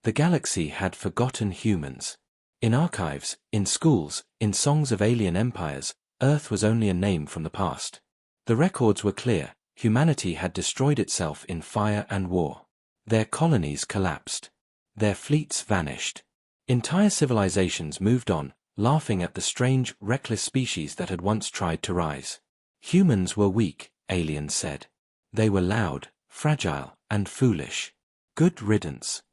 The galaxy had forgotten humans. In archives, in schools, in songs of alien empires, Earth was only a name from the past. The records were clear: humanity had destroyed itself in fire and war. Their colonies collapsed. Their fleets vanished. Entire civilizations moved on, laughing at the strange, reckless species that had once tried to rise. Humans were weak, aliens said. They were loud, fragile, and foolish. Good riddance.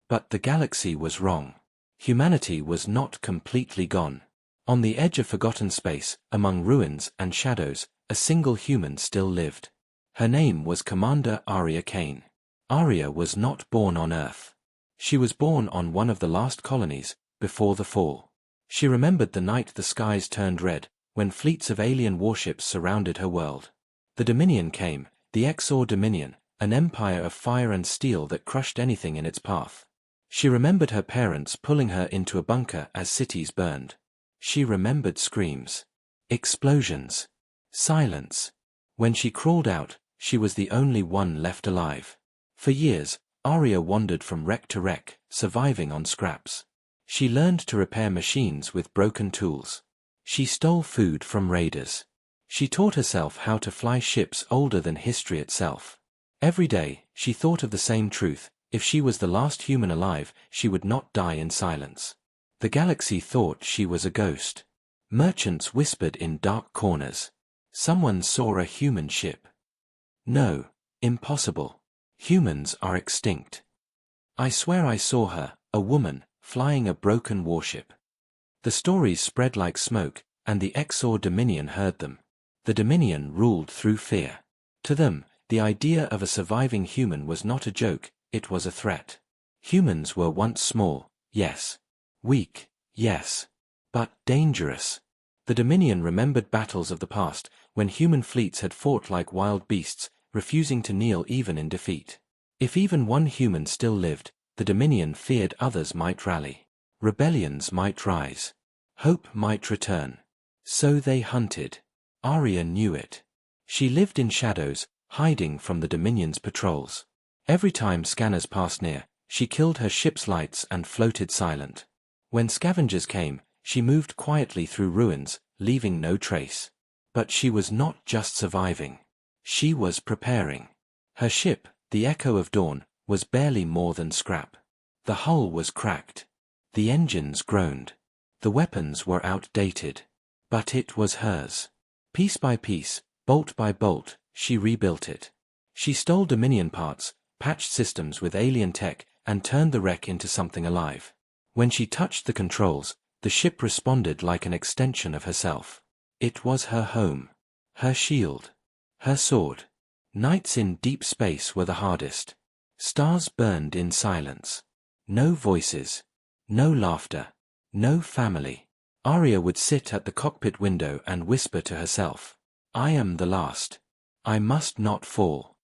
But the galaxy was wrong. Humanity was not completely gone. On the edge of forgotten space, among ruins and shadows, a single human still lived. Her name was Commander Aria Kane. Aria was not born on Earth. She was born on one of the last colonies, before the fall. She remembered the night the skies turned red, when fleets of alien warships surrounded her world. The Dominion came, the Exor Dominion, an empire of fire and steel that crushed anything in its path. She remembered her parents pulling her into a bunker as cities burned. She remembered screams, explosions, silence. When she crawled out, she was the only one left alive. For years, Aria wandered from wreck to wreck, surviving on scraps. She learned to repair machines with broken tools. She stole food from raiders. She taught herself how to fly ships older than history itself. Every day, she thought of the same truth: if she was the last human alive, she would not die in silence. The galaxy thought she was a ghost. Merchants whispered in dark corners. Someone saw a human ship. No, impossible. Humans are extinct. I swear I saw her, a woman, flying a broken warship. The stories spread like smoke, and the Exor Dominion heard them. The Dominion ruled through fear. To them, the idea of a surviving human was not a joke, it was a threat. Humans were once small, yes. Weak, yes. But dangerous. The Dominion remembered battles of the past, when human fleets had fought like wild beasts, refusing to kneel even in defeat. If even one human still lived, the Dominion feared others might rally. Rebellions might rise. Hope might return. So they hunted. Aria knew it. She lived in shadows, hiding from the Dominion's patrols. Every time scanners passed near, she killed her ship's lights and floated silent. When scavengers came, she moved quietly through ruins, leaving no trace. But she was not just surviving. She was preparing. Her ship, the Echo of Dawn, was barely more than scrap. The hull was cracked. The engines groaned. The weapons were outdated. But it was hers. Piece by piece, bolt by bolt, she rebuilt it. She stole Dominion parts, patched systems with alien tech, and turned the wreck into something alive. When she touched the controls, the ship responded like an extension of herself. It was her home. Her shield. Her sword. Nights in deep space were the hardest. Stars burned in silence. No voices. No laughter. No family. Aria would sit at the cockpit window and whisper to herself, "I am the last. I must not fall."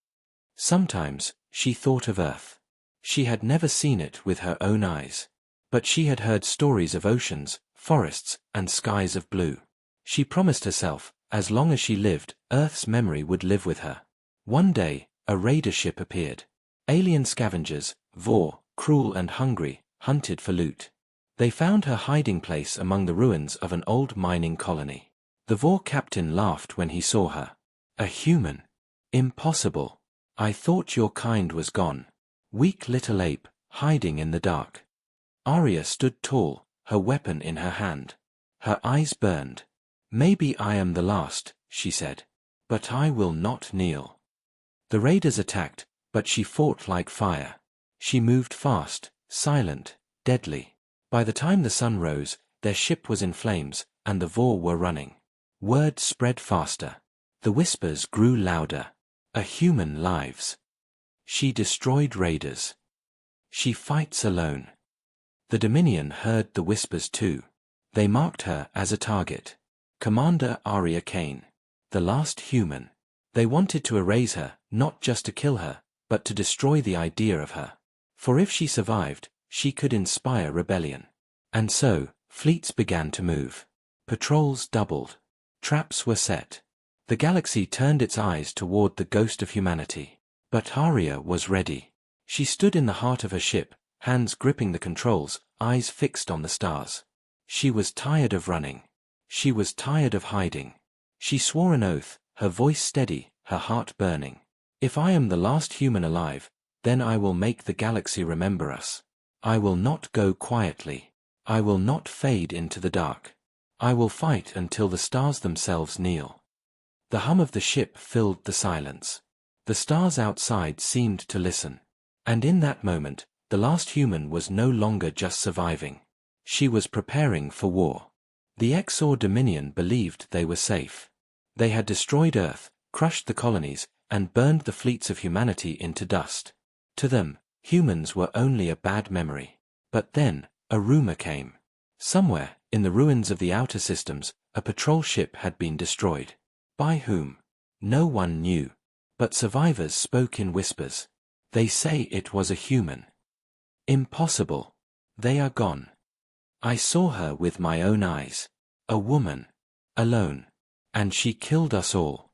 Sometimes, she thought of Earth. She had never seen it with her own eyes. But she had heard stories of oceans, forests, and skies of blue. She promised herself, as long as she lived, Earth's memory would live with her. One day, a raider ship appeared. Alien scavengers, Vor, cruel and hungry, hunted for loot. They found her hiding place among the ruins of an old mining colony. The Vor captain laughed when he saw her. A human. Impossible. I thought your kind was gone. Weak little ape, hiding in the dark. Aria stood tall, her weapon in her hand. Her eyes burned. Maybe I am the last, she said. But I will not kneel. The raiders attacked, but she fought like fire. She moved fast, silent, deadly. By the time the sun rose, their ship was in flames, and the Vor were running. Word spread faster. The whispers grew louder. A human lives. She destroyed raiders. She fights alone. The Dominion heard the whispers too. They marked her as a target. Commander Aria Kane. The last human. They wanted to erase her, not just to kill her, but to destroy the idea of her. For if she survived, she could inspire rebellion. And so, fleets began to move. Patrols doubled. Traps were set. The galaxy turned its eyes toward the ghost of humanity. But Aria was ready. She stood in the heart of her ship, hands gripping the controls, eyes fixed on the stars. She was tired of running. She was tired of hiding. She swore an oath, her voice steady, her heart burning. If I am the last human alive, then I will make the galaxy remember us. I will not go quietly. I will not fade into the dark. I will fight until the stars themselves kneel. The hum of the ship filled the silence. The stars outside seemed to listen. And in that moment, the last human was no longer just surviving. She was preparing for war. The Exor Dominion believed they were safe. They had destroyed Earth, crushed the colonies, and burned the fleets of humanity into dust. To them, humans were only a bad memory. But then, a rumor came. Somewhere, in the ruins of the outer systems, a patrol ship had been destroyed. By whom? No one knew. But survivors spoke in whispers. They say it was a human. Impossible. They are gone. I saw her with my own eyes. A woman. Alone. And she killed us all.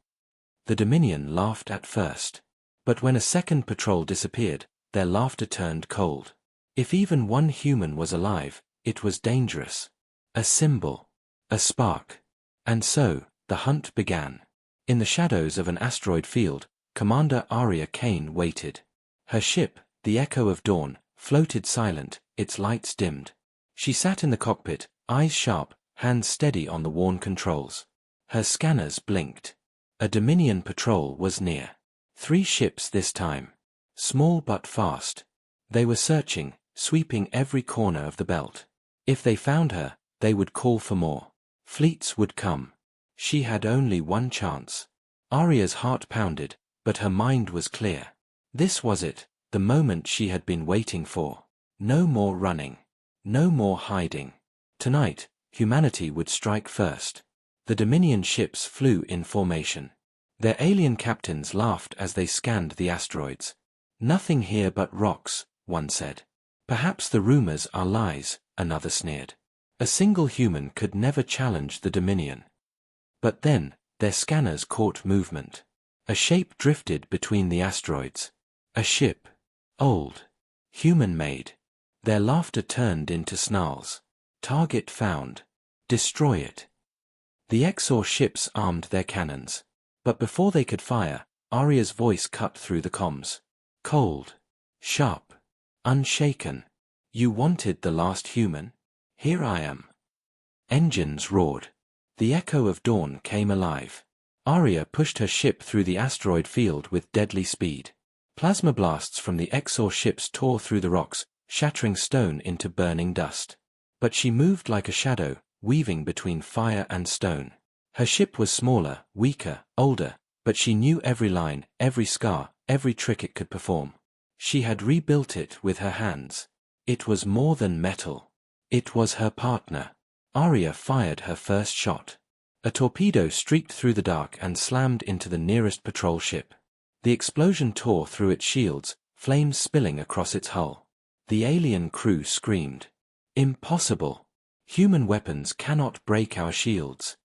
The Dominion laughed at first. But when a second patrol disappeared, their laughter turned cold. If even one human was alive, it was dangerous. A symbol. A spark. And so, the hunt began. In the shadows of an asteroid field, Commander Aria Kane waited. Her ship, the Echo of Dawn, floated silent, its lights dimmed. She sat in the cockpit, eyes sharp, hands steady on the worn controls. Her scanners blinked. A Dominion patrol was near. 3 ships this time. Small but fast. They were searching, sweeping every corner of the belt. If they found her, they would call for more. Fleets would come. She had only one chance. Aria's heart pounded, but her mind was clear. This was it, the moment she had been waiting for. No more running. No more hiding. Tonight, humanity would strike first. The Dominion ships flew in formation. Their alien captains laughed as they scanned the asteroids. Nothing here but rocks, one said. Perhaps the rumors are lies, another sneered. A single human could never challenge the Dominion. But then, their scanners caught movement. A shape drifted between the asteroids. A ship. Old. Human-made. Their laughter turned into snarls. Target found. Destroy it. The Exor ships armed their cannons. But before they could fire, Aria's voice cut through the comms. Cold. Sharp. Unshaken. You wanted the last human? Here I am. Engines roared. The Echo of Dawn came alive. Aria pushed her ship through the asteroid field with deadly speed. Plasma blasts from the Exor ships tore through the rocks, shattering stone into burning dust. But she moved like a shadow, weaving between fire and stone. Her ship was smaller, weaker, older, but she knew every line, every scar, every trick it could perform. She had rebuilt it with her hands. It was more than metal. It was her partner. Aria fired her first shot. A torpedo streaked through the dark and slammed into the nearest patrol ship. The explosion tore through its shields, flames spilling across its hull. The alien crew screamed. Impossible. Human weapons cannot break our shields.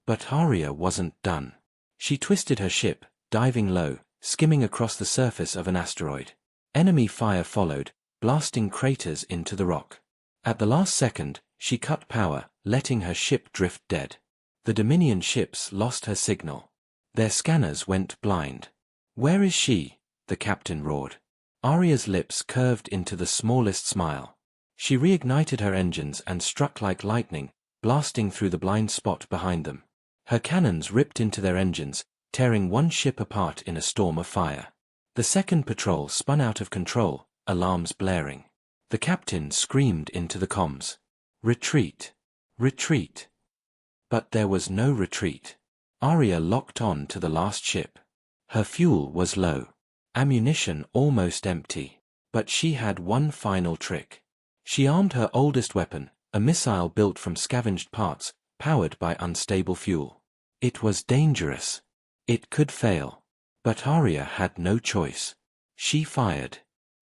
But Aria wasn't done. She twisted her ship, diving low, skimming across the surface of an asteroid. Enemy fire followed, blasting craters into the rock. At the last second, she cut power, letting her ship drift dead. The Dominion ships lost her signal. Their scanners went blind. Where is she? The captain roared. Aria's lips curved into the smallest smile. She reignited her engines and struck like lightning, blasting through the blind spot behind them. Her cannons ripped into their engines, tearing one ship apart in a storm of fire. The second patrol spun out of control, alarms blaring. The captain screamed into the comms. Retreat! Retreat! But there was no retreat. Aria locked on to the last ship. Her fuel was low. Ammunition almost empty. But she had one final trick. She armed her oldest weapon, a missile built from scavenged parts, powered by unstable fuel. It was dangerous. It could fail. But Aria had no choice. She fired.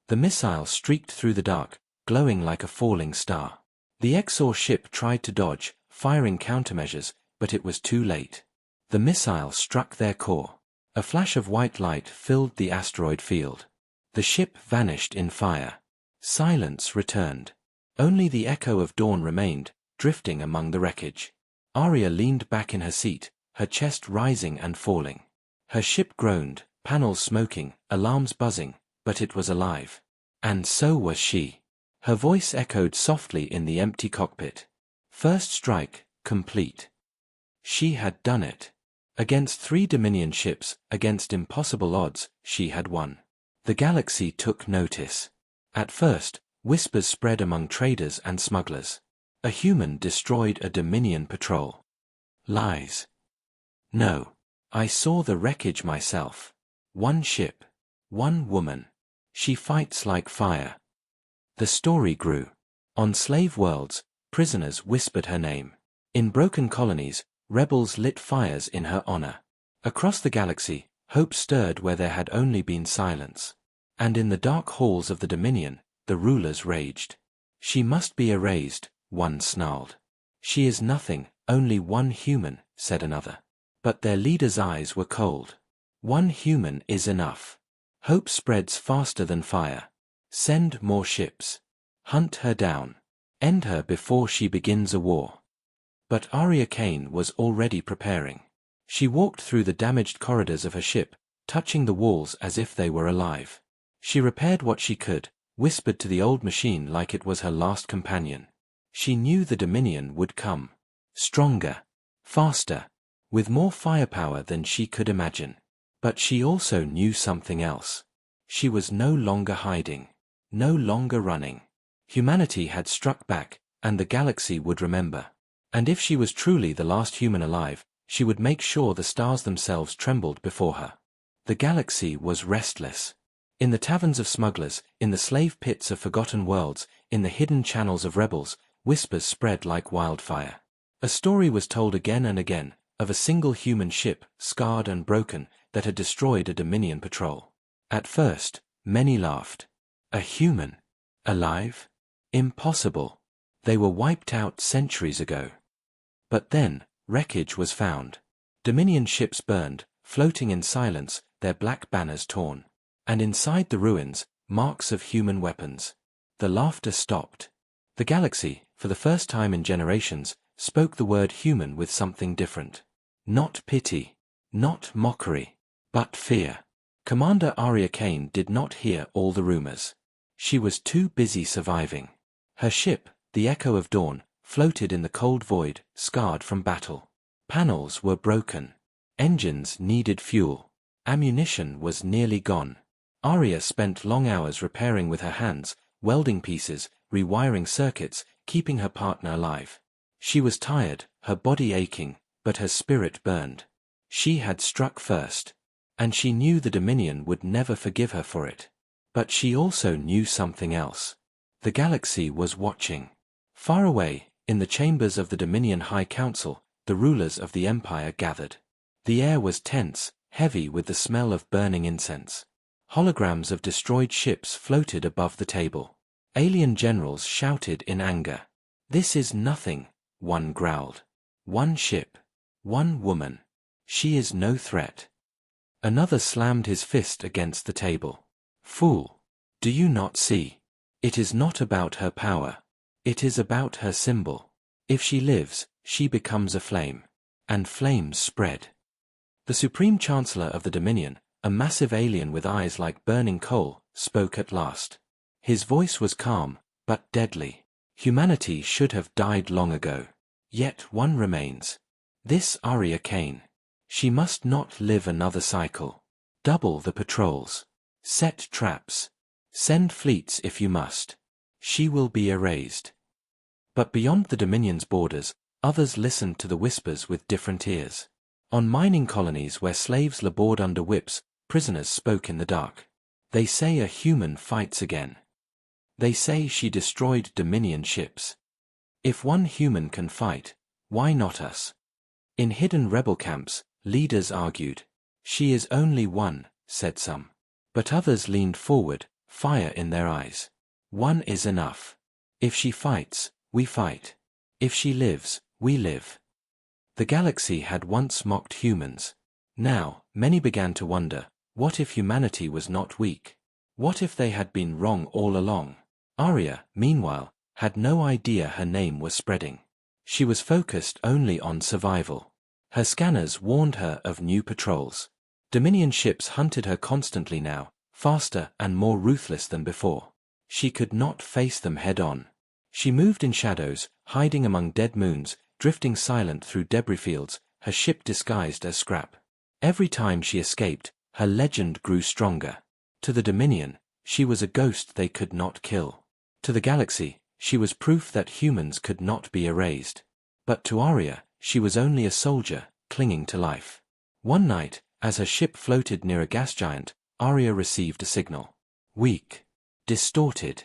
The missile streaked through the dark, glowing like a falling star. The Exor ship tried to dodge, firing countermeasures, but it was too late. The missile struck their core. A flash of white light filled the asteroid field. The ship vanished in fire. Silence returned. Only the echo of dawn remained, drifting among the wreckage. Arya leaned back in her seat, her chest rising and falling. Her ship groaned, panels smoking, alarms buzzing, but it was alive. And so was she. Her voice echoed softly in the empty cockpit. First strike, complete. She had done it. Against 3 Dominion ships, against impossible odds, she had won. The galaxy took notice. At first, whispers spread among traders and smugglers. A human destroyed a Dominion patrol. Lies. No. I saw the wreckage myself. 1 ship. 1 woman. She fights like fire. The story grew. On slave worlds, prisoners whispered her name. In broken colonies, rebels lit fires in her honor. Across the galaxy, hope stirred where there had only been silence. And in the dark halls of the Dominion, the rulers raged. She must be erased, one snarled. She is nothing, only 1 human, said another. But their leader's eyes were cold. 1 human is enough. Hope spreads faster than fire. Send more ships. Hunt her down. End her before she begins a war. But Arya Kane was already preparing. She walked through the damaged corridors of her ship, touching the walls as if they were alive. She repaired what she could, whispered to the old machine like it was her last companion. She knew the Dominion would come. Stronger. Faster. With more firepower than she could imagine. But she also knew something else. She was no longer hiding. No longer running. Humanity had struck back, and the galaxy would remember. And if she was truly the last human alive, she would make sure the stars themselves trembled before her. The galaxy was restless. In the taverns of smugglers, in the slave pits of forgotten worlds, in the hidden channels of rebels, whispers spread like wildfire. A story was told again and again, of a single human ship, scarred and broken, that had destroyed a Dominion patrol. At first, many laughed. A human? Alive? Impossible. They were wiped out centuries ago. But then, wreckage was found. Dominion ships burned, floating in silence, their black banners torn. And inside the ruins, marks of human weapons. The laughter stopped. The galaxy, for the first time in generations, spoke the word human with something different. Not pity. Not mockery. But fear. Commander Arya Kane did not hear all the rumors. She was too busy surviving. Her ship, the Echo of Dawn, floated in the cold void, scarred from battle. Panels were broken. Engines needed fuel. Ammunition was nearly gone. Arya spent long hours repairing with her hands, welding pieces, rewiring circuits, keeping her partner alive. She was tired, her body aching, but her spirit burned. She had struck first. And she knew the Dominion would never forgive her for it. But she also knew something else. The galaxy was watching. Far away, in the chambers of the Dominion High Council, the rulers of the Empire gathered. The air was tense, heavy with the smell of burning incense. Holograms of destroyed ships floated above the table. Alien generals shouted in anger. "This is nothing," one growled. "1 ship. 1 woman. She is no threat." Another slammed his fist against the table. "Fool! Do you not see? It is not about her power. It is about her symbol. If she lives, she becomes a flame. And flames spread." The Supreme Chancellor of the Dominion, a massive alien with eyes like burning coal, spoke at last. His voice was calm, but deadly. Humanity should have died long ago. Yet one remains. This Arya Kane. She must not live another cycle. Double the patrols. Set traps. Send fleets if you must. She will be erased. But beyond the Dominion's borders, others listened to the whispers with different ears. On mining colonies where slaves labored under whips, prisoners spoke in the dark. They say a human fights again. They say she destroyed Dominion ships. If 1 human can fight, why not us? In hidden rebel camps, leaders argued. She is only 1, said some. But others leaned forward, fire in their eyes. 1 is enough. If she fights, we fight. If she lives, we live. The galaxy had once mocked humans. Now, many began to wonder, what if humanity was not weak? What if they had been wrong all along? Arya, meanwhile, had no idea her name was spreading. She was focused only on survival. Her scanners warned her of new patrols. Dominion ships hunted her constantly now, faster and more ruthless than before. She could not face them head-on. She moved in shadows, hiding among dead moons, drifting silent through debris fields, her ship disguised as scrap. Every time she escaped, her legend grew stronger. To the Dominion, she was a ghost they could not kill. To the galaxy, she was proof that humans could not be erased. But to Arya, she was only a soldier, clinging to life. One night, as her ship floated near a gas giant, Arya received a signal. Weak. Distorted.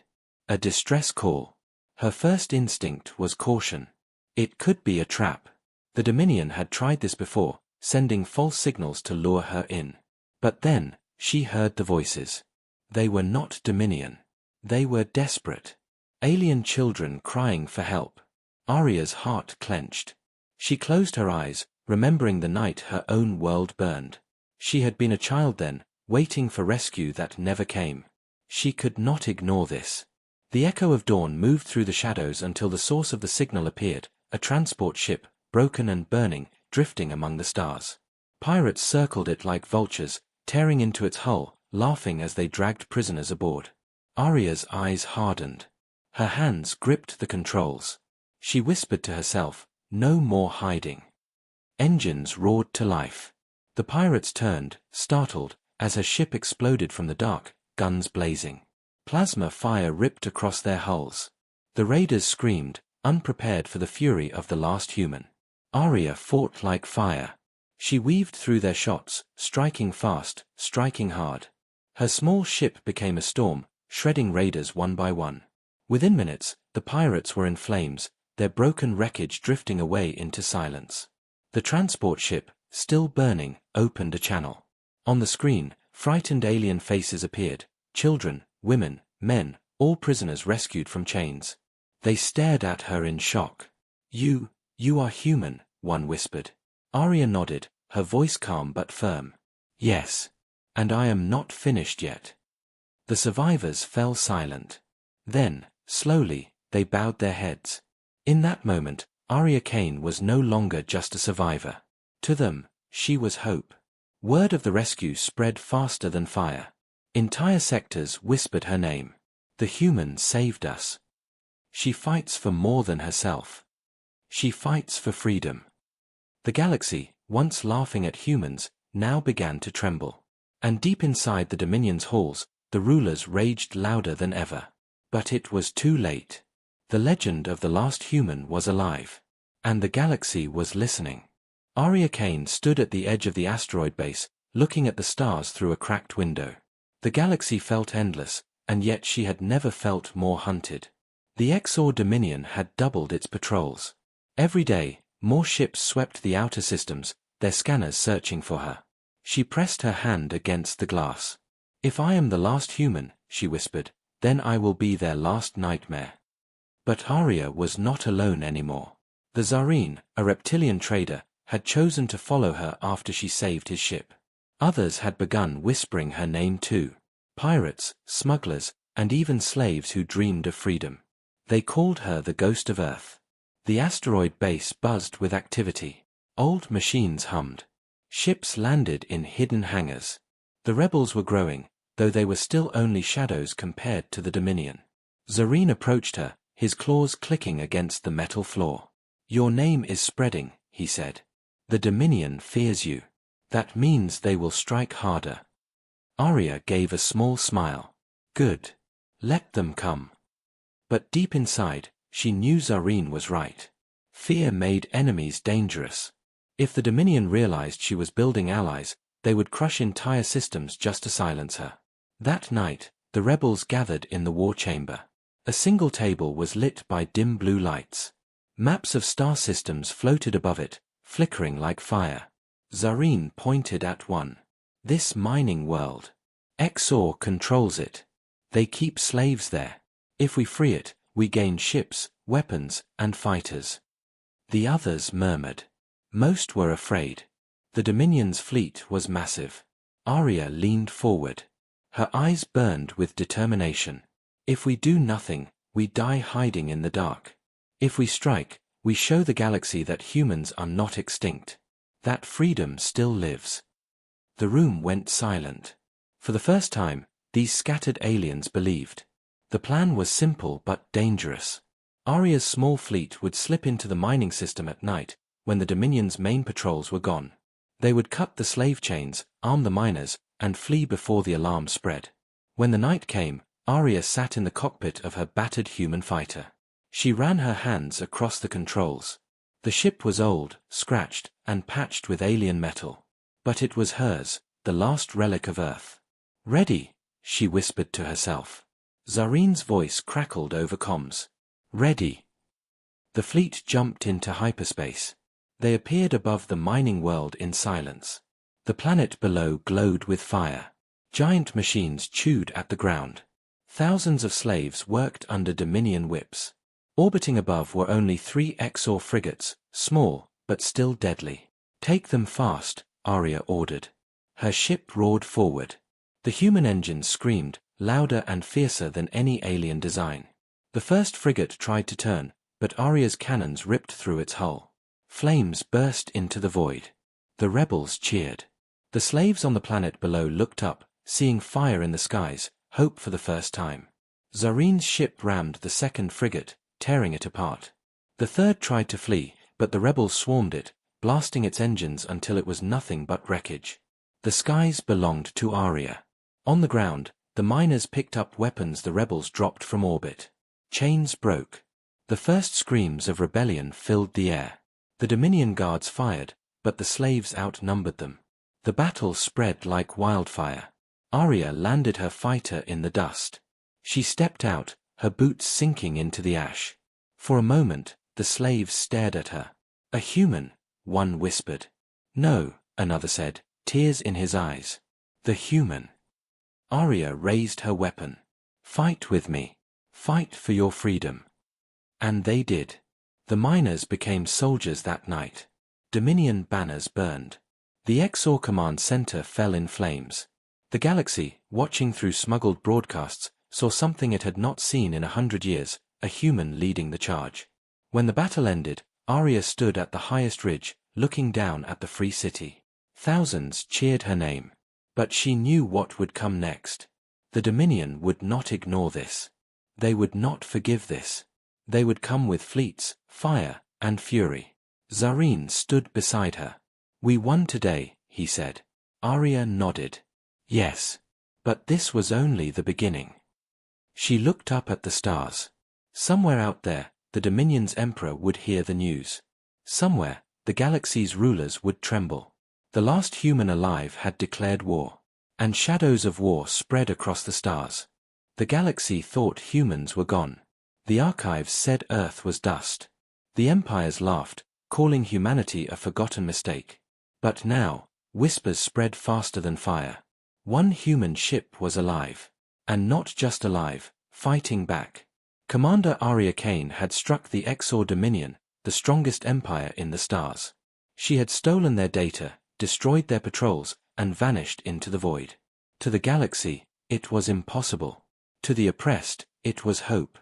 A distress call. Her first instinct was caution. It could be a trap. The Dominion had tried this before, sending false signals to lure her in. But then, she heard the voices. They were not Dominion. They were desperate. Alien children crying for help. Arya's heart clenched. She closed her eyes, remembering the night her own world burned. She had been a child then, waiting for rescue that never came. She could not ignore this. The echo of dawn moved through the shadows until the source of the signal appeared, a transport ship, broken and burning, drifting among the stars. Pirates circled it like vultures, tearing into its hull, laughing as they dragged prisoners aboard. Arya's eyes hardened. Her hands gripped the controls. She whispered to herself, "No more hiding." Engines roared to life. The pirates turned, startled, as her ship exploded from the dark, guns blazing. Plasma fire ripped across their hulls. The raiders screamed, unprepared for the fury of the last human. Arya fought like fire. She weaved through their shots, striking fast, striking hard. Her small ship became a storm, shredding raiders one by one. Within minutes, the pirates were in flames, their broken wreckage drifting away into silence. The transport ship, still burning, opened a channel. On the screen, frightened alien faces appeared, children, women, men, all prisoners rescued from chains. They stared at her in shock. You are human," one whispered. Arya nodded, her voice calm but firm. "Yes. And I am not finished yet." The survivors fell silent. Then, slowly, they bowed their heads. In that moment, Arya Kane was no longer just a survivor. To them, she was hope. Word of the rescue spread faster than fire. Entire sectors whispered her name. "The human saved us. She fights for more than herself. She fights for freedom." The galaxy, once laughing at humans, now began to tremble. And deep inside the Dominion's halls, the rulers raged louder than ever. But it was too late. The legend of the last human was alive. And the galaxy was listening. Arya Kane stood at the edge of the asteroid base, looking at the stars through a cracked window. The galaxy felt endless, and yet she had never felt more hunted. The Exor Dominion had doubled its patrols. Every day, more ships swept the outer systems, their scanners searching for her. She pressed her hand against the glass. "If I am the last human," she whispered, "then I will be their last nightmare." But Arya was not alone anymore. The Tsarine, a reptilian trader, had chosen to follow her after she saved his ship. Others had begun whispering her name too. Pirates, smugglers, and even slaves who dreamed of freedom. They called her the Ghost of Earth. The asteroid base buzzed with activity. Old machines hummed. Ships landed in hidden hangars. The rebels were growing, though they were still only shadows compared to the Dominion. Tsarine approached her, his claws clicking against the metal floor. "Your name is spreading," he said. "The Dominion fears you. That means they will strike harder." Arya gave a small smile. "Good. Let them come." But deep inside, she knew Tsarine was right. Fear made enemies dangerous. If the Dominion realized she was building allies, they would crush entire systems just to silence her. That night, the rebels gathered in the war chamber. A single table was lit by dim blue lights. Maps of star systems floated above it, flickering like fire. Tsarine pointed at one. "This mining world. Exor controls it. They keep slaves there. If we free it, we gain ships, weapons, and fighters." The others murmured. Most were afraid. The Dominion's fleet was massive. Arya leaned forward. Her eyes burned with determination. If we do nothing, we die hiding in the dark. If we strike, we show the galaxy that humans are not extinct. That freedom still lives. The room went silent. For the first time, these scattered aliens believed. The plan was simple but dangerous. Aria's small fleet would slip into the mining system at night, when the Dominion's main patrols were gone. They would cut the slave chains, arm the miners, and flee before the alarm spread. When the night came, Aria sat in the cockpit of her battered human fighter. She ran her hands across the controls. The ship was old, scratched, and patched with alien metal. But it was hers, the last relic of Earth. "Ready," she whispered to herself. Zarin's voice crackled over comms. "Ready." The fleet jumped into hyperspace. They appeared above the mining world in silence. The planet below glowed with fire. Giant machines chewed at the ground. Thousands of slaves worked under Dominion whips. Orbiting above were only 3 XOR frigates, small, but still deadly. "Take them fast," Aria ordered. Her ship roared forward. The human engines screamed, louder and fiercer than any alien design. The first frigate tried to turn, but Aria's cannons ripped through its hull. Flames burst into the void. The rebels cheered. The slaves on the planet below looked up, seeing fire in the skies, hope for the first time. Zarin's ship rammed the second frigate, tearing it apart. The third tried to flee, but the rebels swarmed it, blasting its engines until it was nothing but wreckage. The skies belonged to Aria. On the ground, the miners picked up weapons the rebels dropped from orbit. Chains broke. The first screams of rebellion filled the air. The Dominion guards fired, but the slaves outnumbered them. The battle spread like wildfire. Aria landed her fighter in the dust. She stepped out, her boots sinking into the ash. For a moment, the slaves stared at her. "A human," one whispered. "No," another said, tears in his eyes. "The human." Aria raised her weapon. "Fight with me. Fight for your freedom." And they did. The miners became soldiers that night. Dominion banners burned. The XOR command center fell in flames. The galaxy, watching through smuggled broadcasts, saw something it had not seen in 100 years, a human leading the charge. When the battle ended, Aria stood at the highest ridge, looking down at the free city. Thousands cheered her name. But she knew what would come next. The Dominion would not ignore this. They would not forgive this. They would come with fleets, fire, and fury. Zarin stood beside her. "We won today," he said. Aria nodded. "Yes. But this was only the beginning." She looked up at the stars. Somewhere out there, the Dominion's emperor would hear the news. Somewhere, the galaxy's rulers would tremble. The last human alive had declared war. And shadows of war spread across the stars. The galaxy thought humans were gone. The archives said Earth was dust. The empires laughed, calling humanity a forgotten mistake. But now, whispers spread faster than fire. One human ship was alive. And not just alive, fighting back. Commander Aria Kane had struck the XOR Dominion, the strongest empire in the stars. She had stolen their data, destroyed their patrols, and vanished into the void. To the galaxy, it was impossible. To the oppressed, it was hope.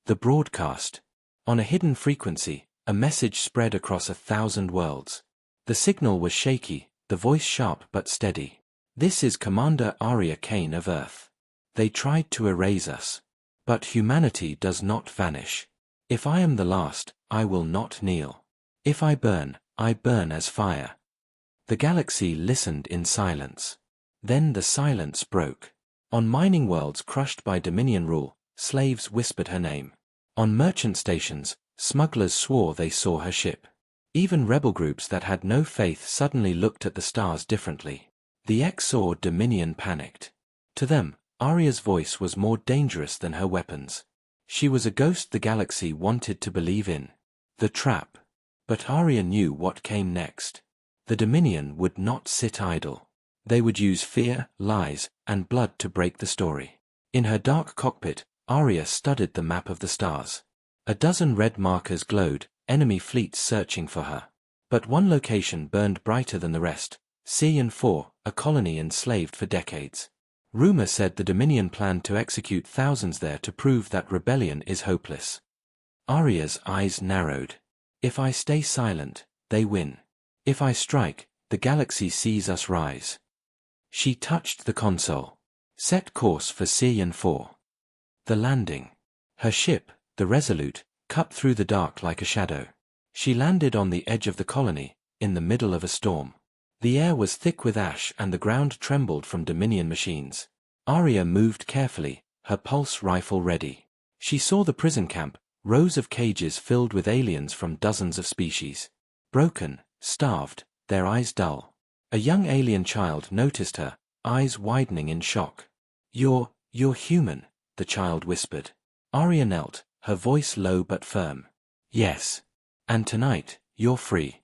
The broadcast. On a hidden frequency, a message spread across 1,000 worlds. The signal was shaky, the voice sharp but steady. "This is Commander Aria Kane of Earth. They tried to erase us. But humanity does not vanish. If I am the last, I will not kneel. If I burn as fire." The galaxy listened in silence. Then the silence broke. On mining worlds crushed by Dominion rule, slaves whispered her name. On merchant stations, smugglers swore they saw her ship. Even rebel groups that had no faith suddenly looked at the stars differently. The XOR Dominion panicked. To them, Aria's voice was more dangerous than her weapons. She was a ghost the galaxy wanted to believe in. The trap. But Aria knew what came next. The Dominion would not sit idle. They would use fear, lies, and blood to break the story. In her dark cockpit, Aria studied the map of the stars. A dozen red markers glowed, enemy fleets searching for her. But one location burned brighter than the rest, Sirian 4, a colony enslaved for decades. Rumor said the Dominion planned to execute thousands there to prove that rebellion is hopeless. Arya's eyes narrowed. If I stay silent, they win. If I strike, the galaxy sees us rise. She touched the console. Set course for Sirian 4. The landing. Her ship, the Resolute, cut through the dark like a shadow. She landed on the edge of the colony, in the middle of a storm. The air was thick with ash and the ground trembled from Dominion machines. Arya moved carefully, her pulse rifle ready. She saw the prison camp, rows of cages filled with aliens from dozens of species. Broken, starved, their eyes dull. A young alien child noticed her, eyes widening in shock. You're human," the child whispered. Arya knelt, her voice low but firm. "Yes. And tonight, you're free."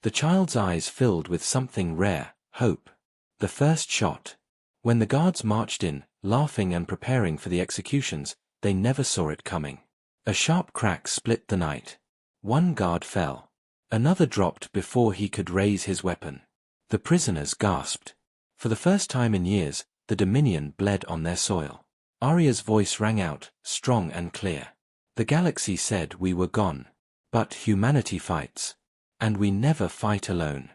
The child's eyes filled with something rare, hope. The first shot. When the guards marched in, laughing and preparing for the executions, they never saw it coming. A sharp crack split the night. One guard fell. Another dropped before he could raise his weapon. The prisoners gasped. For the first time in years, the Dominion bled on their soil. Arya's voice rang out, strong and clear. The galaxy said we were gone. But humanity fights. And we never fight alone.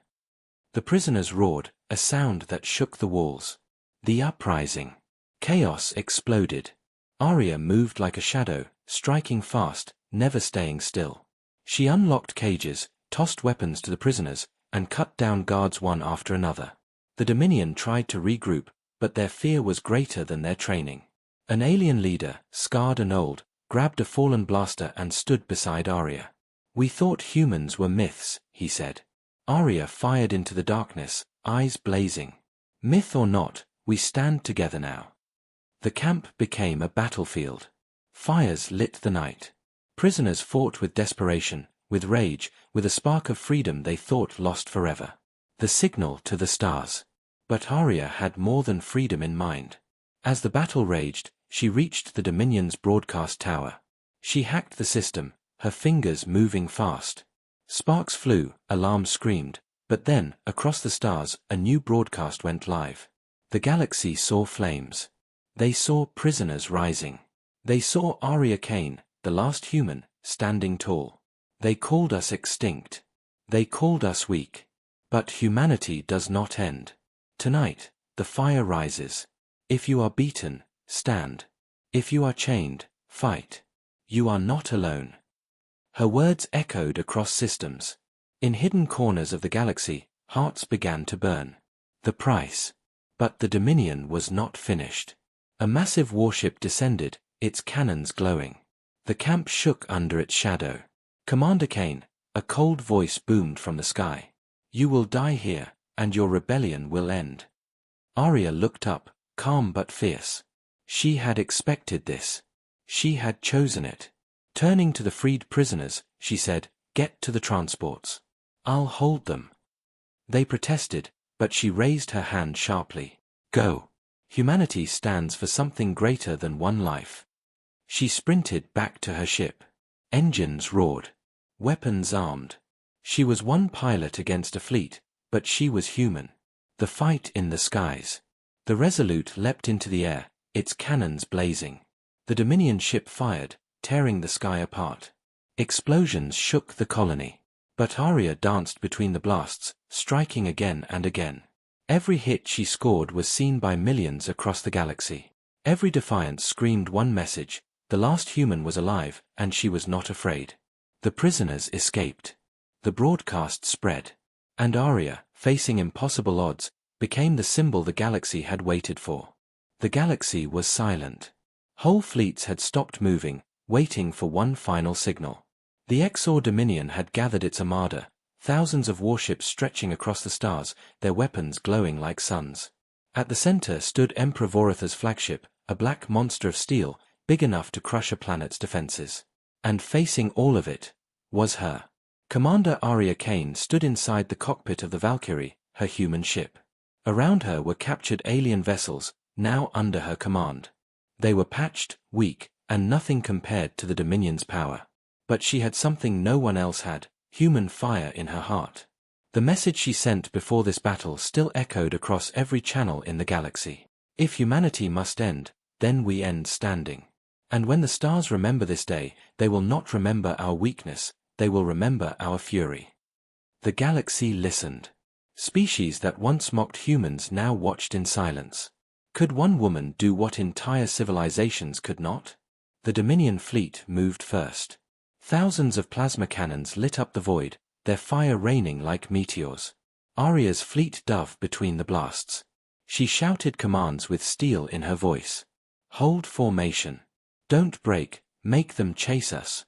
The prisoners roared, a sound that shook the walls. The uprising. Chaos exploded. Arya moved like a shadow, striking fast, never staying still. She unlocked cages, tossed weapons to the prisoners, and cut down guards one after another. The Dominion tried to regroup, but their fear was greater than their training. An alien leader, scarred and old, grabbed a fallen blaster and stood beside Arya. "We thought humans were myths," he said. Arya fired into the darkness, eyes blazing. "Myth or not, we stand together now." The camp became a battlefield. Fires lit the night. Prisoners fought with desperation, with rage, with a spark of freedom they thought lost forever. The signal to the stars. But Arya had more than freedom in mind. As the battle raged, she reached the Dominion's broadcast tower. She hacked the system, her fingers moving fast. Sparks flew, alarms screamed, but then, across the stars, a new broadcast went live. The galaxy saw flames. They saw prisoners rising. They saw Arya Kane, the last human, standing tall. They called us extinct. They called us weak. But humanity does not end. Tonight, the fire rises. If you are beaten, stand. If you are chained, fight. You are not alone. Her words echoed across systems. In hidden corners of the galaxy, hearts began to burn. The price. But the Dominion was not finished. A massive warship descended, its cannons glowing. The camp shook under its shadow. "Commander Kane," a cold voice boomed from the sky. "You will die here, and your rebellion will end." Arya looked up, calm but fierce. She had expected this. She had chosen it. Turning to the freed prisoners, she said, "Get to the transports. I'll hold them." They protested, but she raised her hand sharply. "Go. Humanity stands for something greater than one life." She sprinted back to her ship. Engines roared. Weapons armed. She was one pilot against a fleet, but she was human. The fight in the skies. The Resolute leapt into the air, its cannons blazing. The Dominion ship fired, tearing the sky apart. Explosions shook the colony. But Arya danced between the blasts, striking again and again. Every hit she scored was seen by millions across the galaxy. Every defiance screamed one message: the last human was alive, and she was not afraid. The prisoners escaped. The broadcast spread. And Arya, facing impossible odds, became the symbol the galaxy had waited for. The galaxy was silent. Whole fleets had stopped moving, waiting for one final signal. The Exor Dominion had gathered its armada, thousands of warships stretching across the stars, their weapons glowing like suns. At the center stood Emperor Voratha's flagship, a black monster of steel, big enough to crush a planet's defenses. And facing all of it was her. Commander Arya Kane stood inside the cockpit of the Valkyrie, her human ship. Around her were captured alien vessels, now under her command. They were patched, weak, and nothing compared to the Dominion's power. But she had something no one else had: human fire in her heart. The message she sent before this battle still echoed across every channel in the galaxy. If humanity must end, then we end standing. And when the stars remember this day, they will not remember our weakness, they will remember our fury. The galaxy listened. Species that once mocked humans now watched in silence. Could one woman do what entire civilizations could not? The Dominion fleet moved first. Thousands of plasma cannons lit up the void, their fire raining like meteors. Arya's fleet dove between the blasts. She shouted commands with steel in her voice. Hold formation. Don't break, make them chase us.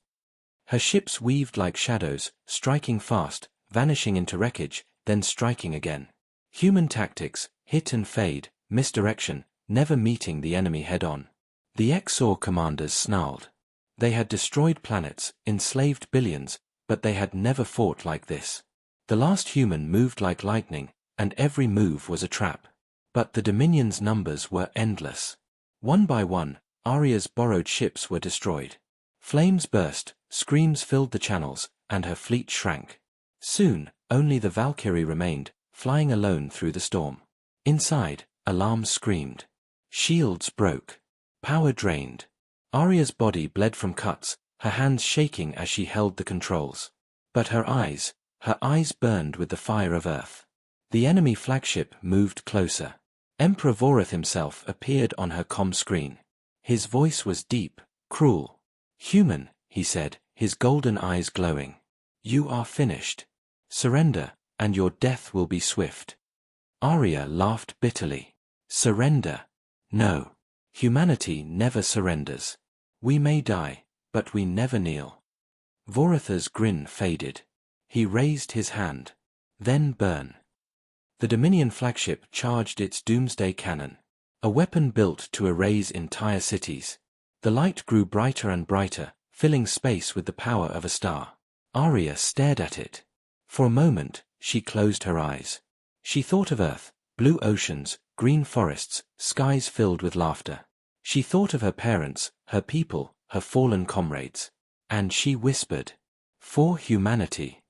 Her ships weaved like shadows, striking fast, vanishing into wreckage, then striking again. Human tactics, hit and fade, misdirection, never meeting the enemy head-on. The Exor commanders snarled. They had destroyed planets, enslaved billions, but they had never fought like this. The last human moved like lightning, and every move was a trap. But the Dominion's numbers were endless. One by one, Arya's borrowed ships were destroyed. Flames burst, screams filled the channels, and her fleet shrank. Soon, only the Valkyrie remained, flying alone through the storm. Inside, alarms screamed. Shields broke. Power drained. Arya's body bled from cuts, her hands shaking as she held the controls. But her eyes burned with the fire of Earth. The enemy flagship moved closer. Emperor Vorith himself appeared on her comm screen. His voice was deep, cruel. "Human," he said, his golden eyes glowing. "You are finished. Surrender, and your death will be swift." Arya laughed bitterly. "Surrender? No. Humanity never surrenders. We may die, but we never kneel." Vorith's grin faded. He raised his hand. "Then burn." The Dominion flagship charged its doomsday cannon. A weapon built to erase entire cities. The light grew brighter and brighter, filling space with the power of a star. Arya stared at it. For a moment, she closed her eyes. She thought of Earth, blue oceans, green forests, skies filled with laughter. She thought of her parents, her people, her fallen comrades. And she whispered, "For humanity."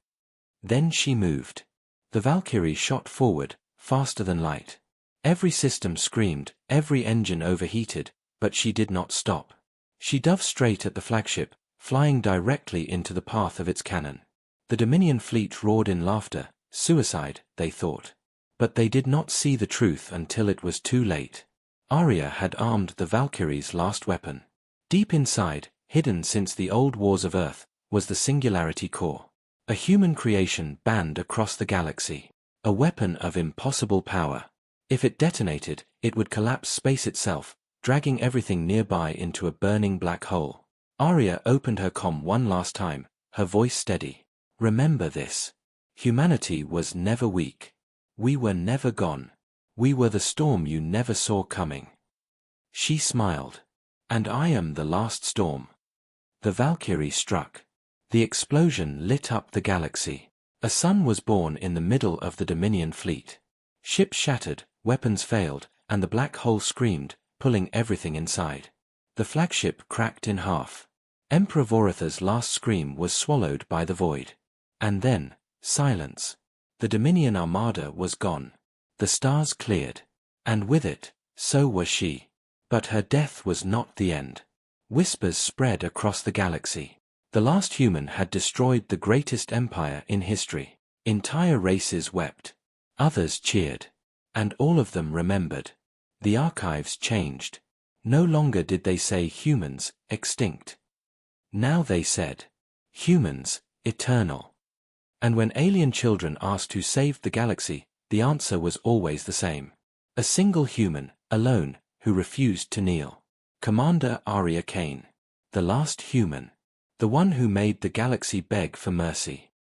Then she moved. The Valkyrie shot forward, faster than light. Every system screamed, every engine overheated, but she did not stop. She dove straight at the flagship, flying directly into the path of its cannon. The Dominion fleet roared in laughter. Suicide, they thought. But they did not see the truth until it was too late. Arya had armed the Valkyrie's last weapon. Deep inside, hidden since the old wars of Earth, was the Singularity Core. A human creation banned across the galaxy. A weapon of impossible power. If it detonated, it would collapse space itself, dragging everything nearby into a burning black hole. Arya opened her comm one last time, her voice steady. "Remember this. Humanity was never weak. We were never gone. We were the storm you never saw coming." She smiled. "And I am the last storm." The Valkyrie struck. The explosion lit up the galaxy. A sun was born in the middle of the Dominion fleet. Ships shattered, weapons failed, and the black hole screamed, pulling everything inside. The flagship cracked in half. Emperor Vorith's last scream was swallowed by the void. And then, silence. The Dominion armada was gone. The stars cleared. And with it, so was she. But her death was not the end. Whispers spread across the galaxy. The last human had destroyed the greatest empire in history. Entire races wept. Others cheered. And all of them remembered. The archives changed. No longer did they say humans, extinct. Now they said, humans, eternal. And when alien children asked who saved the galaxy, the answer was always the same. A single human, alone, who refused to kneel. Commander Arya Kane. The last human. The one who made the galaxy beg for mercy.